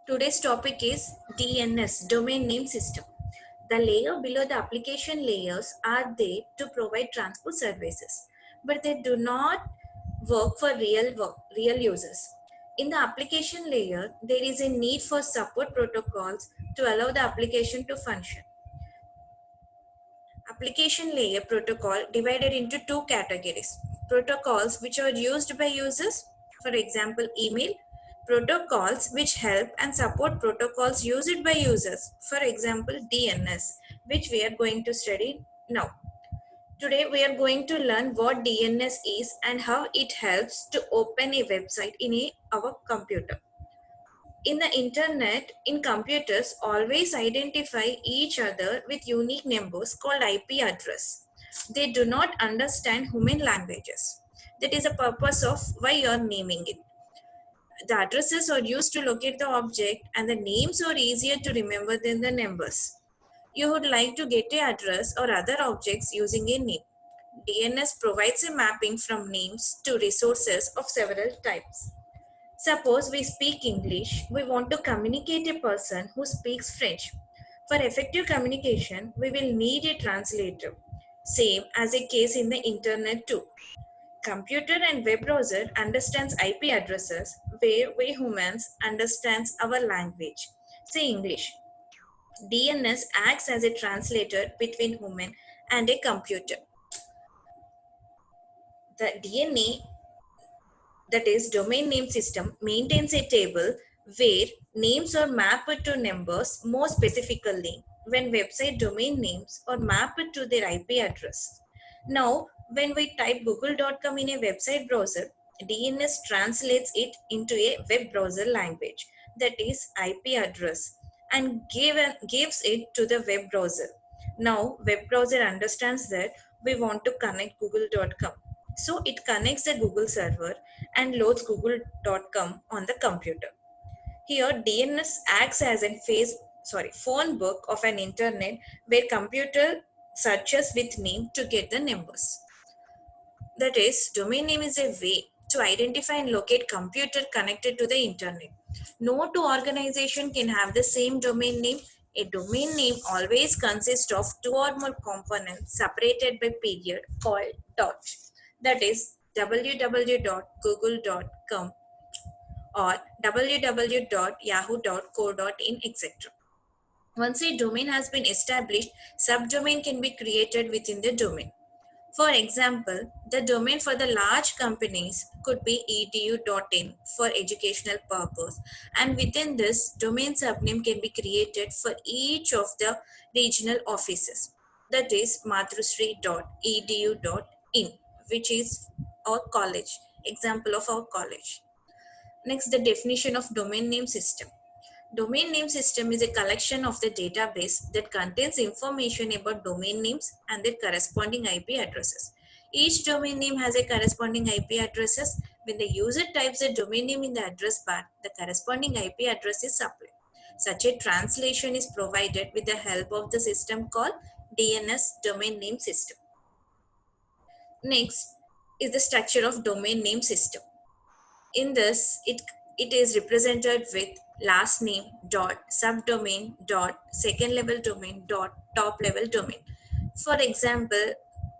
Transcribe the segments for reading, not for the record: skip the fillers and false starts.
Today's topic is DNS, Domain Name System. The layer below the application layers are there to provide transport services, but they do not real users. In the application layer, there is a need for support protocols to allow the application to function. Application layer protocol divided into two categories. Protocols which are used by users, for example, email. Protocols which help and support protocols used by users, for example, DNS, which we are going to study now. Today, we are going to learn what DNS is and how it helps to open a website in our computer. In the internet, in computers, always identify each other with unique numbers called IP address. They do not understand human languages. That is the purpose of why you are naming it. The addresses are used to locate the object and the names are easier to remember than the numbers. You would like to get an address or other objects using a name. DNS provides a mapping from names to resources of several types. Suppose we speak English, we want to communicate a person who speaks French. For effective communication, we will need a translator. Same as a case in the internet too. Computer and web browser understands IP addresses where we humans understands our language. Say English. DNS acts as a translator between human and a computer. The DNA, that is domain name system, maintains a table where names are mapped to numbers, more specifically when website domain names are mapped to their IP address. Now, when we type google.com in a website browser, DNS translates it into a web browser language, that is IP address, and gives it to the web browser. Now, web browser understands that we want to connect google.com. So it connects the Google server and loads google.com on the computer. Here, DNS acts as a phone book of an internet where computer searches with name to get the numbers. That is, domain name is a way to identify and locate computer connected to the internet. No two organization can have the same domain name. A domain name always consists of two or more components separated by period called dot. That is www.google.com or www.yahoo.co.in, etc. Once a domain has been established, subdomain can be created within the domain. For example, the domain for the large companies could be edu.in for educational purpose, and within this, domain subname can be created for each of the regional offices. That is mathrusri.edu.in, which is our college, example of our college. Next, the definition of domain name system. Domain name system is a collection of the database that contains information about domain names and their corresponding IP addresses. Each domain name has a corresponding IP addresses. When the user types the domain name in the address bar, the corresponding IP address is supplied. Such a translation is provided with the help of the system called DNS, domain name system. Next is the structure of domain name system. In this, it is represented with last name dot subdomain dot second level domain dot top level domain. For example,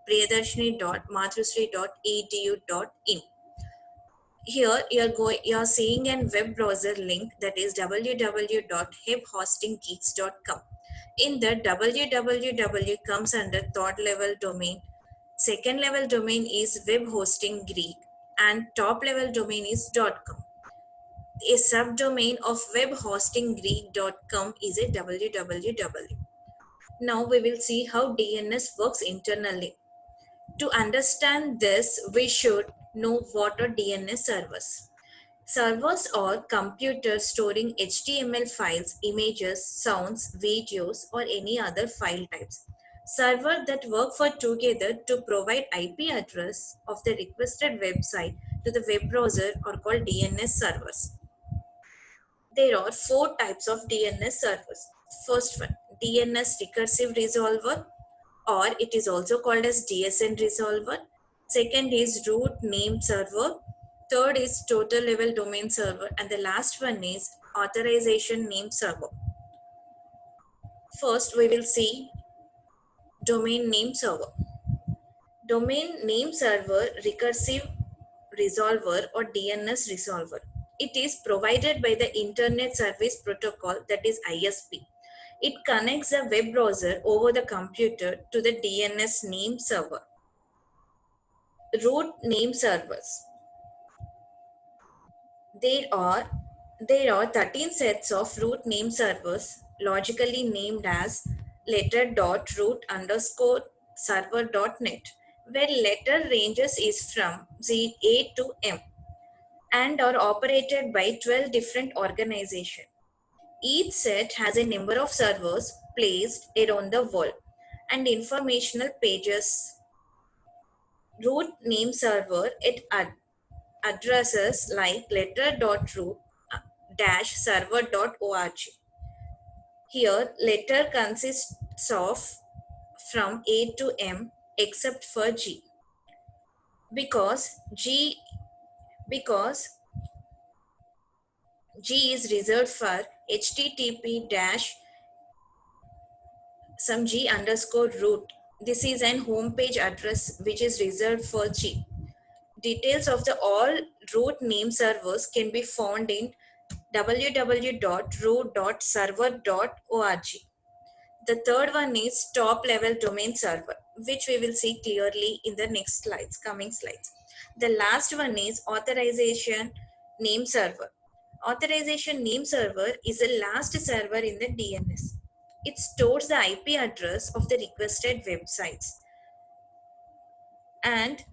Priyadarshini dot mathrusri dot edu dot in. Here you are seeing a web browser link, that is www.hebhostinggeeks.com. In the www comes under third level domain. Second level domain is web hosting Greek and top level domain is .com. A subdomain of webhostinggreek.com is a www. Now we will see how DNS works internally. To understand this, we should know what are DNS servers. Servers are computers storing HTML files, images, sounds, videos, or any other file types. Servers that work for together to provide IP address of the requested website to the web browser are called DNS servers. There are four types of DNS servers. First one, DNS recursive resolver, or it is also called as DSN resolver. Second is root name server. Third is total level domain server, and the last one is authorization name server. First, we will see domain name server. Domain name server recursive resolver or DNS resolver. It is provided by the Internet Service Protocol, that is ISP. It connects a web browser over the computer to the DNS name server. Root name servers. There are there are 13 sets of root name servers logically named as letter.root_server.net, where letter ranges is from A to M and are operated by 12 different organizations. Each set has a number of servers placed around the world and informational pages. Root name server it addresses like letter.root-server.org. Here, letter consists of from A to M except for G. Because because G is reserved for HTTP dash some G underscore root. This is an home page address which is reserved for G. Details of the all root name servers can be found in www.root.server.org. The third one is top level domain server, which we will see clearly in the next slides, coming slides. The last one is authorization name server. Authorization name server is the last server in the DNS. It stores the IP address of the requested websites and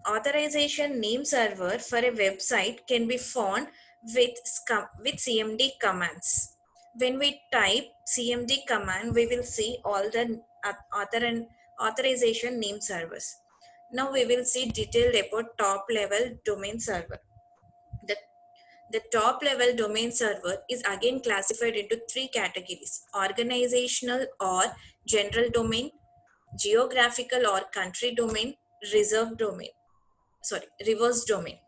authorization name server for a website can be found with CMD commands. When we type CMD command, we will see all the authorization name servers. Now we will see detailed about top level domain server. The, the top level domain server is again classified into three categories: organizational or general domain, geographical or country domain, reverse domain.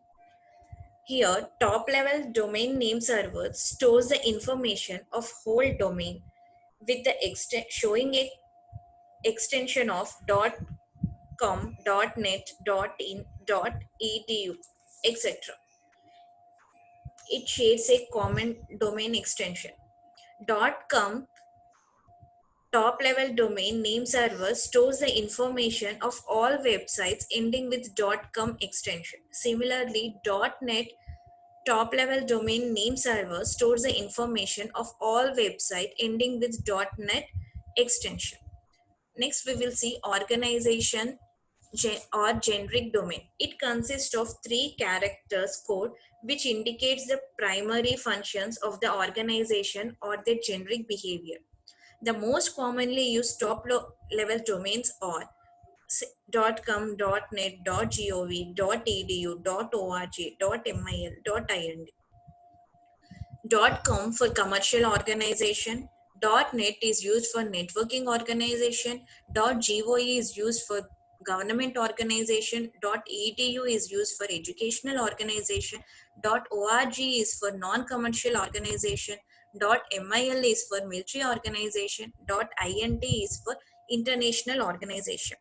Here, top level domain name server stores the information of whole domain with the showing a extension of .com, .net, .in, .edu, etc. It shares a common domain extension. .com top level domain name server stores the information of all websites ending with .com extension. Similarly, .net top level domain name server stores the information of all websites ending with .net extension. Next, we will see organization or generic domain. It consists of 3 characters code which indicates the primary functions of the organization or their generic behavior. The most commonly used top level domains are .com, .net, .gov, .edu, .org, .mil, .ind. .com for commercial organization, .net is used for networking organization, .gov is used for government organization, .edu is used for educational organization, .org is for non-commercial organization, .mil is for military organization, .int is for international organization.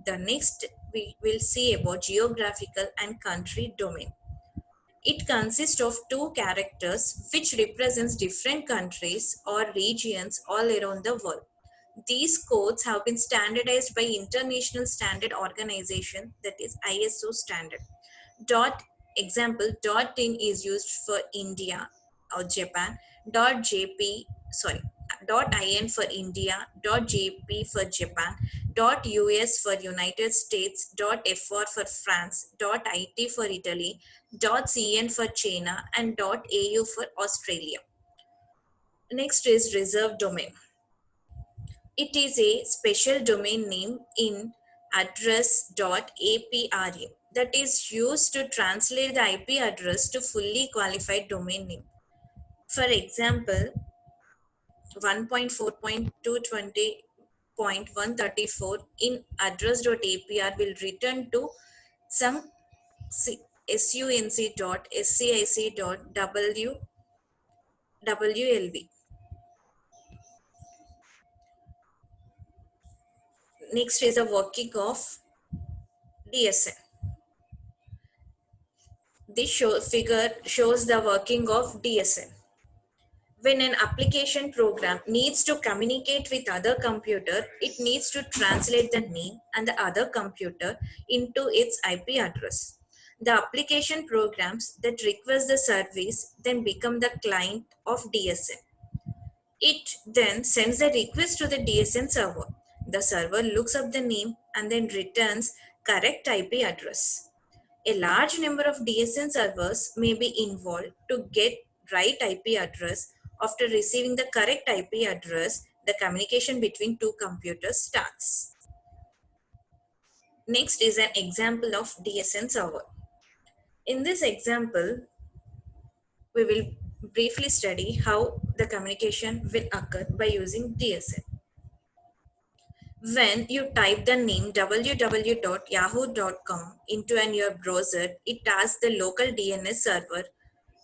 The next we will see about geographical and country domain. It consists of 2 characters which represents different countries or regions all around the world. These codes have been standardized by International Standard Organization, that is ISO standard. Dot example, .in is used for India or Japan, .jp, sorry, .in for India, .jp for Japan, .us for United States, .fr for France, .it for Italy, .cn for China, and .au for Australia. Next is reserved domain. It is a special domain name in address.apru that is used to translate the IP address to fully qualified domain name. For example, 1.4.220.134 in address.apr will return to some sunc.wlv. Next is the working of DSN. This figure shows the working of DSN. When an application program needs to communicate with other computer, it needs to translate the name and the other computer into its IP address. The application programs that request the service then become the client of DSN. It then sends the request to the DSN server. The server looks up the name and then returns correct IP address. A large number of DSN servers may be involved to get right IP address. After receiving the correct IP address, the communication between two computers starts. Next is an example of DSN server. In this example, we will briefly study how the communication will occur by using DSN. When you type the name www.yahoo.com into your browser, it asks the local DNS server,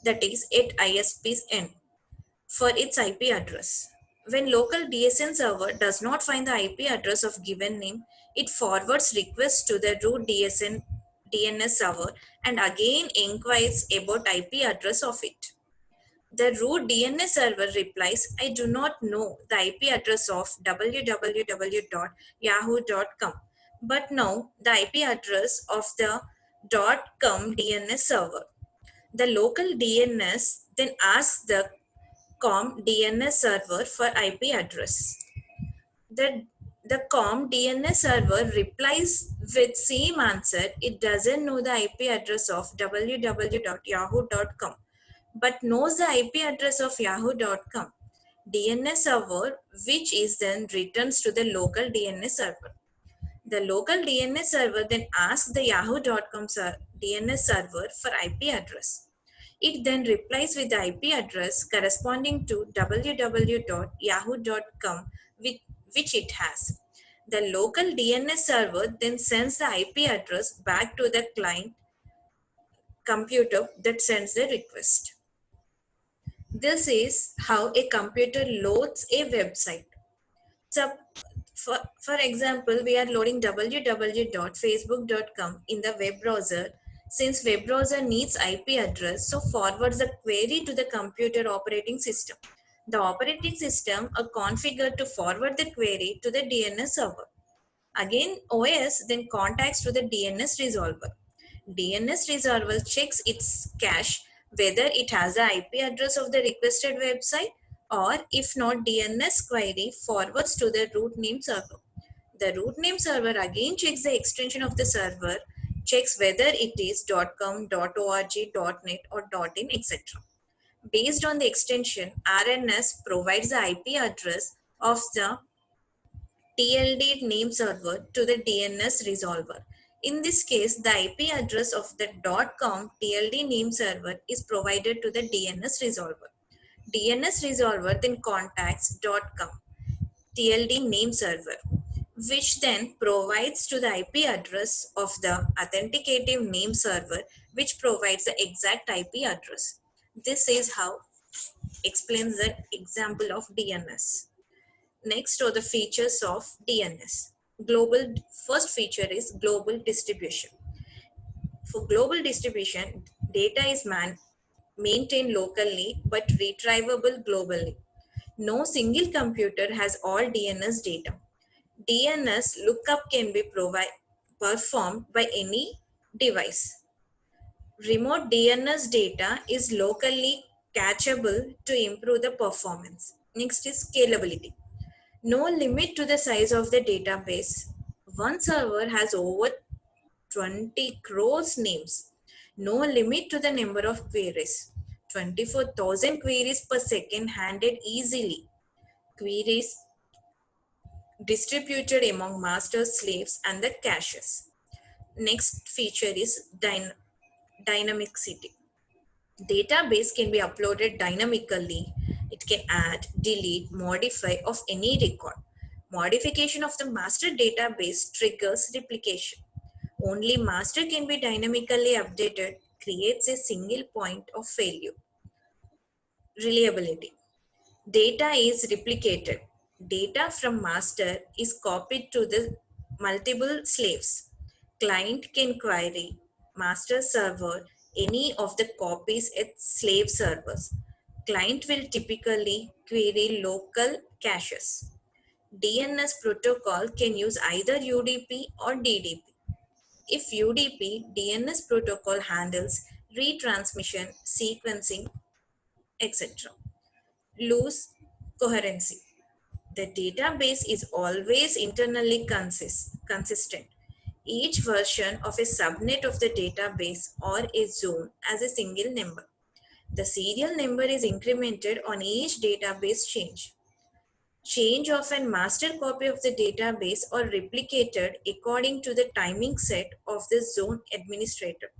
that is at ISP's end, for its IP address. When local DSN server does not find the IP address of given name, it forwards requests to the root DNS server and again inquires about IP address of it. The root DNS server replies, I do not know the IP address of www.yahoo.com, but know the IP address of the .com DNS server. The local DNS then asks the .com DNS server for IP address. The .com DNS server replies with same answer, it doesn't know the IP address of www.yahoo.com, but knows the IP address of yahoo.com DNS server, which is then returns to the local DNS server. The local DNS server then asks the yahoo.com DNS server for IP address. It then replies with the IP address corresponding to www.yahoo.com, which it has. The local DNS server then sends the IP address back to the client computer that sends the request. This is how a computer loads a website. So, for example, we are loading www.facebook.com in the web browser. Since web browser needs IP address, so forwards the query to the computer operating system. The operating system are configured to forward the query to the DNS server. Again, OS then contacts to the DNS resolver. DNS resolver checks its cache whether it has the IP address of the requested website, or if not, DNS query forwards to the root name server. The root name server again checks the extension of the server, checks whether it is .com, .org, .net or .in, etc. Based on the extension, RNS provides the IP address of the TLD name server to the DNS resolver. In this case, the IP address of the .com TLD name server is provided to the DNS resolver. DNS resolver then contacts .com TLD name server, which then provides to the IP address of the authenticative name server, which provides the exact IP address. This is how explains the example of DNS. Next are the features of DNS. First feature is global distribution. For global distribution, data is maintained locally but retrievable globally. No single computer has all DNS data. DNS lookup can be performed by any device. Remote DNS data is locally cacheable to improve the performance. Next is scalability. No limit to the size of the database. One server has over 20 crores names. No limit to the number of queries. 24,000 queries per second handled easily. Queries distributed among masters, slaves, and the caches. Next feature is dynamicity. Database can be uploaded dynamically. It can add, delete, modify of any record. Modification of the master database triggers replication. Only master can be dynamically updated, creates a single point of failure. Reliability. Data is replicated. Data from master is copied to the multiple slaves. Client can query master server any of the copies at slave servers. Client will typically query local caches. DNS protocol can use either UDP or DDP. If UDP, DNS protocol handles retransmission, sequencing, etc. Loose coherency. The database is always internally consistent. Each version of a subnet of the database or a zone as a single number. The serial number is incremented on each database change. Change of a master copy of the database or replicated according to the timing set of the zone administrator.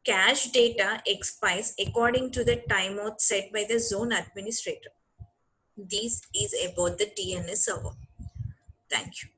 Cache data expires according to the timeout set by the zone administrator. This is about the DNS server. Thank you.